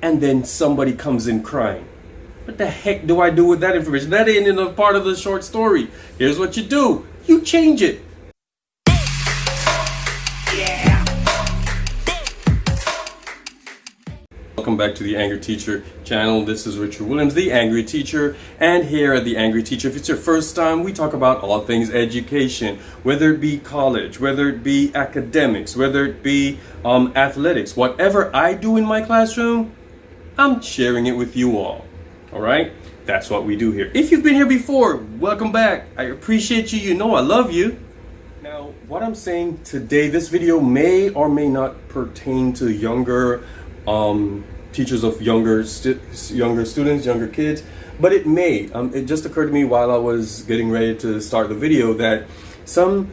and then somebody comes in crying. What the heck do I do with that information? That ain't in a part of the short story. Here's what you do. You change it. Welcome back to the Angry Teacher channel. This is Richard Williams, the Angry Teacher, and here at the Angry Teacher, if it's your first time, we talk about all things education, whether it be college, whether it be academics, whether it be athletics. Whatever I do in my classroom, I'm sharing it with you all. All right? That's what we do here. If you've been here before, welcome back. I appreciate you. You know I love you. Now, what I'm saying today, this video may or may not pertain to younger teachers of younger students, younger kids, but it may. It just occurred to me while I was getting ready to start the video that some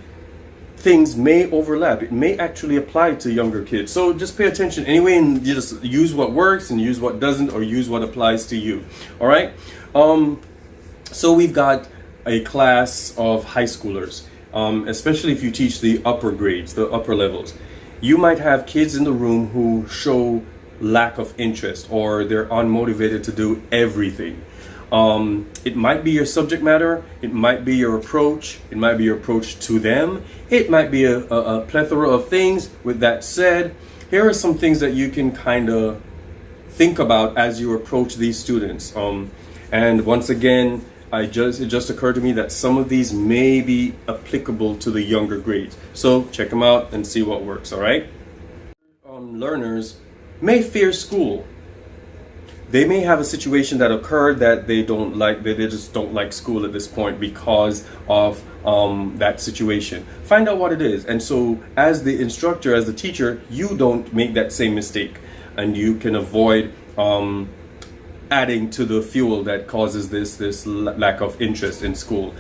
things may overlap. It may actually apply to younger kids. So just pay attention anyway, and you just use what works and use what doesn't, or use what applies to you. All right. So we've got a class of high schoolers, especially if you teach the upper grades, the upper levels. You might have kids in the room who show lack of interest, or they're unmotivated to do everything. It might be your subject matter, it might be your approach, it might be your approach to them, it might be a plethora of things. With that said, here are some things that you can kind of think about as you approach these students. And once again, it just occurred to me that some of these may be applicable to the younger grades. So check them out and see what works, all right? Learners may fear school. They may have a situation that occurred that they don't like, they just don't like school at this point because of that situation. Find out what it is. And so as the instructor, as the teacher, you don't make that same mistake, and you can avoid adding to the fuel that causes this lack of interest in school.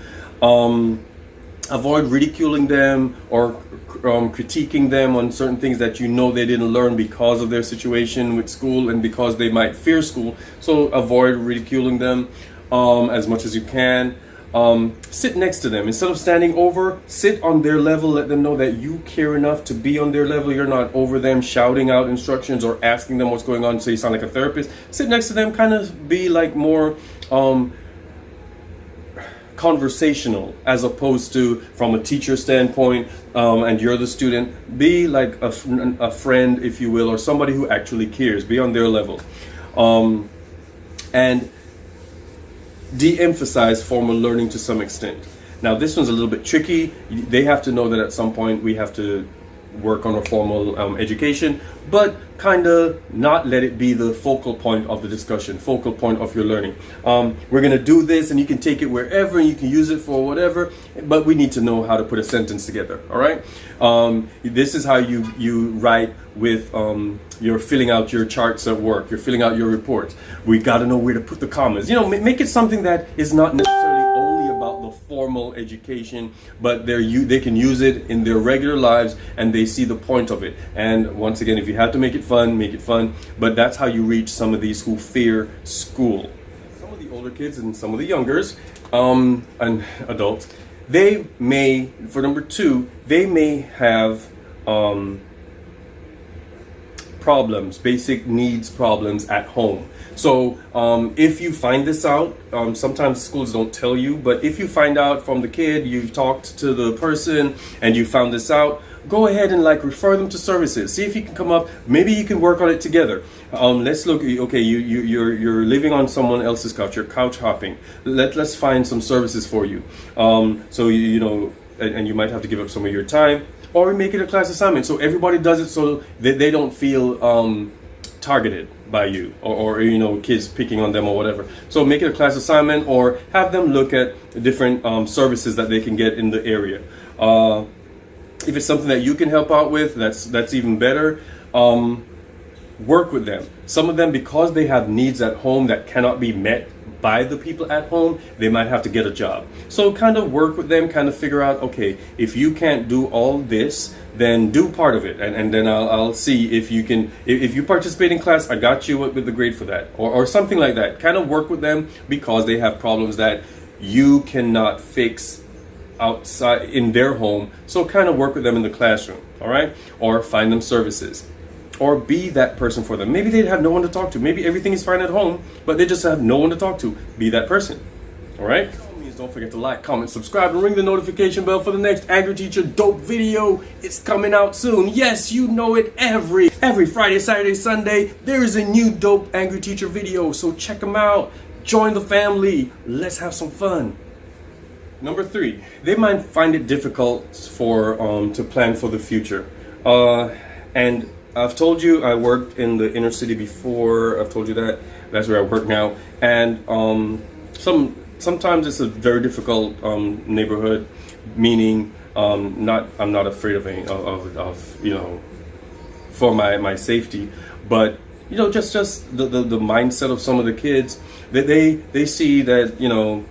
Avoid ridiculing them or critiquing them on certain things that you know they didn't learn because of their situation with school and because they might fear school. So avoid ridiculing them as much as you can. Sit next to them. Instead of standing over, sit on their level. Let them know that you care enough to be on their level. You're not over them shouting out instructions or asking them what's going on so you sound like a therapist. Sit next to them, kind of be like more conversational, as opposed to from a teacher standpoint, and you're the student. Be like a friend, if you will, or somebody who actually cares. Be on their level. And de-emphasize formal learning to some extent. Now this one's a little bit tricky. They have to know that at some point we have to work on a formal education, but kind of not let it be the focal point of the discussion, focal point of your learning. We're going to do this and you can take it wherever and you can use it for whatever, but we need to know how to put a sentence together. All right. This is how you write with you're filling out your charts at work, you're filling out your reports. We got to know where to put the commas. You know, make it something that is not necessarily only about the formal education, but they can use it in their regular lives and they see the point of it. And once again, if you have to make it fun, make it fun. But that's how you reach some of these who fear school. Some of the older kids and some of the youngers and adults, they may, for number two, they may have problems, basic needs problems at home. So if you find this out, sometimes schools don't tell you, but if you find out from the kid, you've talked to the person and you found this out, go ahead and refer them to services. See if you can come up, maybe you can work on it together. Let's look, okay, you're living on someone else's couch, you're couch hopping. Let's find some services for you. So you know, and you might have to give up some of your time, or make it a class assignment so everybody does it, so that they don't feel targeted by you, or you know, kids picking on them or whatever. So make it a class assignment, or have them look at different services that they can get in the area. If it's something that you can help out with, that's even better. Work with them. Some of them, because they have needs at home that cannot be met by the people at home, they might have to get a job. So kind of work with them, kind of figure out, okay, if you can't do all this, then do part of it, and then I'll see if you can, if you participate in class, I got you with the grade for that, or something like that. Kind of work with them because they have problems that you cannot fix outside in their home. So kind of work with them in the classroom, all right? Or find them services. or be that person for them. Maybe they have no one to talk to. Maybe everything is fine at home, but they just have no one to talk to. Be that person. All right? Don't forget to like, comment, subscribe, and ring the notification bell for the next Angry Teacher dope video. It's coming out soon. Yes, you know it. Every Friday, Saturday, Sunday, there is a new dope Angry Teacher video. So check them out. Join the family. Let's have some fun. Number 3, they might find it difficult to plan for the future. And I've told you I worked in the inner city before. I've told you that. That's where I work now. And sometimes it's a very difficult neighborhood, meaning I'm not afraid of for my safety, but just the mindset of some of the kids, that they see that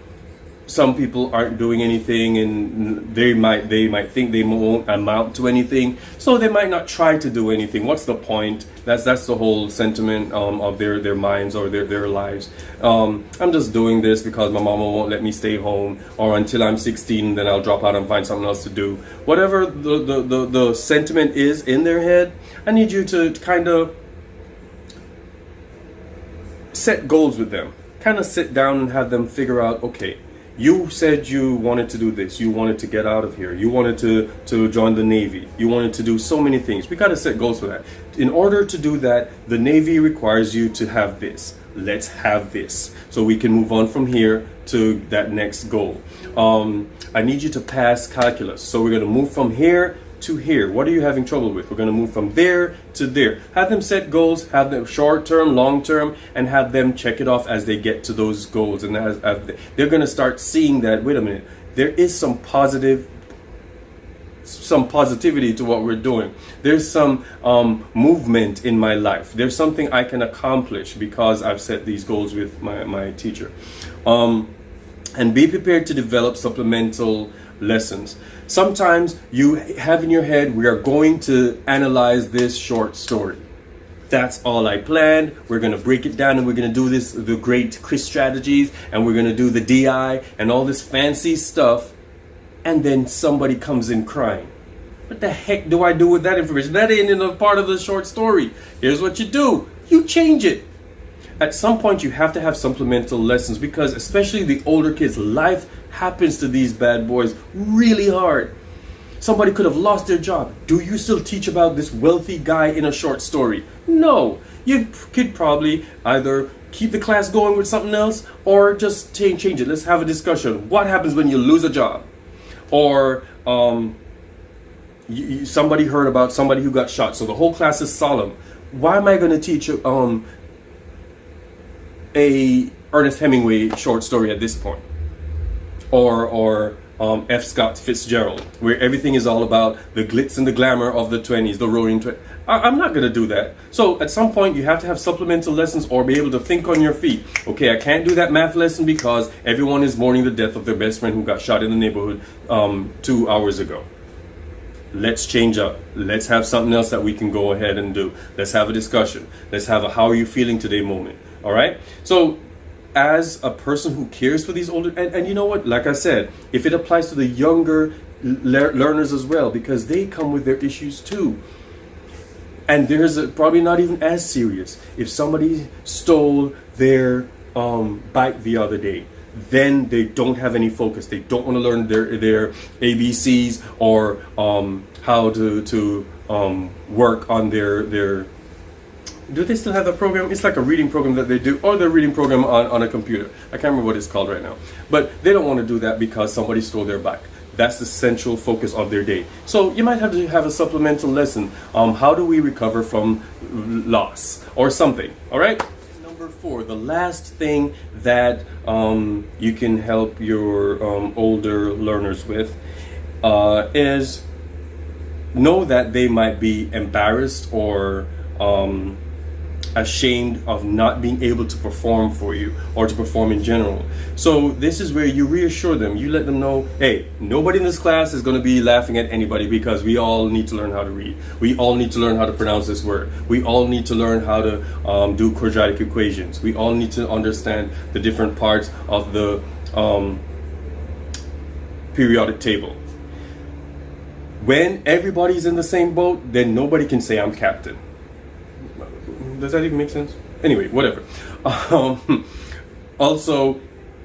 some people aren't doing anything, and they might think they won't amount to anything, so they might not try to do anything. What's the point? That's the whole sentiment of their minds or their lives. I'm just doing this because my mama won't let me stay home, or until I'm 16, then I'll drop out and find something else to do. Whatever the sentiment is in their head, I need you to kind of set goals with them. Kind of sit down and have them figure out, okay, you said you wanted to do this. You wanted to get out of here. You wanted to join the Navy. You wanted to do so many things. We got to set goals for that. In order to do that, the Navy requires you to have this. Let's have this so we can move on from here to that next goal. I need you to pass calculus. So we're going to move from here to here. What are you having trouble with? We're going to move from there to there. Have them set goals, have them short term, long term, and have them check it off as they get to those goals. And as they're going to start seeing that, wait a minute, there is some positivity to what we're doing. There's some movement in my life. There's something I can accomplish because I've set these goals with my teacher. And be prepared to develop supplemental lessons. Sometimes you have in your head, we are going to analyze this short story. That's all I planned. We're going to break it down and we're going to do the great Chris strategies, and we're going to do the DI and all this fancy stuff. And then somebody comes in crying. What the heck do I do with that information? That ain't in a part of the short story. Here's what you do. You change it. At some point, you have to have supplemental lessons, because especially the older kids, life happens to these bad boys really hard. Somebody could have lost their job. Do you still teach about this wealthy guy in a short story? No. You could probably either keep the class going with something else, or just change it. Let's have a discussion. What happens when you lose a job? Or somebody heard about somebody who got shot, so the whole class is solemn. Why am I going to teach a Ernest Hemingway short story at this point? Or F. Scott Fitzgerald, where everything is all about the glitz and the glamour of the 20s, the roaring 20s. I'm not going to do that. So at some point, you have to have supplemental lessons or be able to think on your feet. Okay, I can't do that math lesson because everyone is mourning the death of their best friend who got shot in the neighborhood 2 hours ago. Let's change up. Let's have something else that we can go ahead and do. Let's have a discussion. Let's have a how are you feeling today moment. All right? So as a person who cares for these older, and you know what, like I said, if it applies to the younger learners as well, because they come with their issues too. And there's probably not even as serious. If somebody stole their bike the other day, then they don't have any focus. They don't want to learn their ABCs or how to work on their. Do they still have that program? It's like a reading program that they do, or their reading program on a computer. I can't remember what it's called right now. But they don't want to do that because somebody stole their bike. That's the central focus of their day. So you might have to have a supplemental lesson. How do we recover from loss or something? All right. Number 4, the last thing that you can help your older learners with is know that they might be embarrassed or ashamed of not being able to perform for you or to perform in general. So this is where you reassure them. You let them know, hey, nobody in this class is going to be laughing at anybody, because we all need to learn how to read. We all need to learn how to pronounce this word. We all need to learn how to do quadratic equations. We all need to understand the different parts of the periodic table. When everybody's in the same boat, then nobody can say I'm captain. Does that even make sense? Anyway, whatever. Also,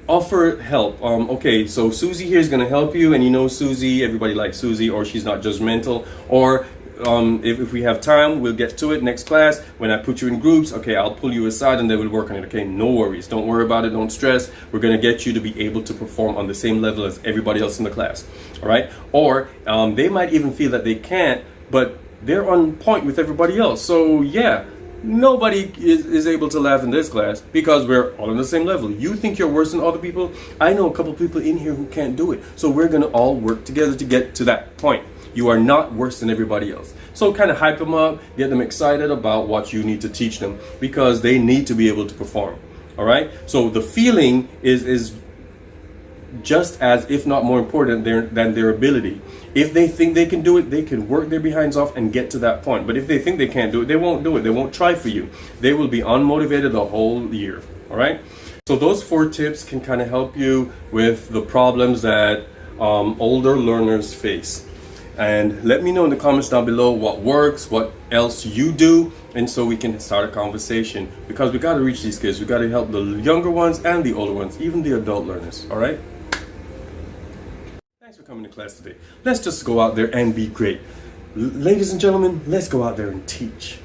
offer help. Okay, so Susie here is going to help you, and you know Susie, everybody likes Susie, or she's not judgmental, or if we have time, we'll get to it next class. When I put you in groups, okay, I'll pull you aside and then we'll work on it. Okay, no worries, don't worry about it, don't stress. We're going to get you to be able to perform on the same level as everybody else in the class. All right, or they might even feel that they can't, but they're on point with everybody else. So yeah, nobody is able to laugh in this class because we're all on the same level. You think you're worse than other people? I know a couple people in here who can't do it. So we're going to all work together to get to that point. You are not worse than everybody else. So kind of hype them up, get them excited about what you need to teach them because they need to be able to perform. All right? So the feeling is just as, if not more important than their ability. If they think they can do it, they can work their behinds off and get to that point. But if they think they can't do it, they won't do it. They won't try for you. They will be unmotivated the whole year. All right? So those 4 tips can kind of help you with the problems that older learners face. And let me know in the comments down below what works, what else you do, and so we can start a conversation, because we got to reach these kids. We got to help the younger ones and the older ones, even the adult learners. All right? Thanks for coming to class today. Let's just go out there and be great. Ladies and gentlemen, let's go out there and teach.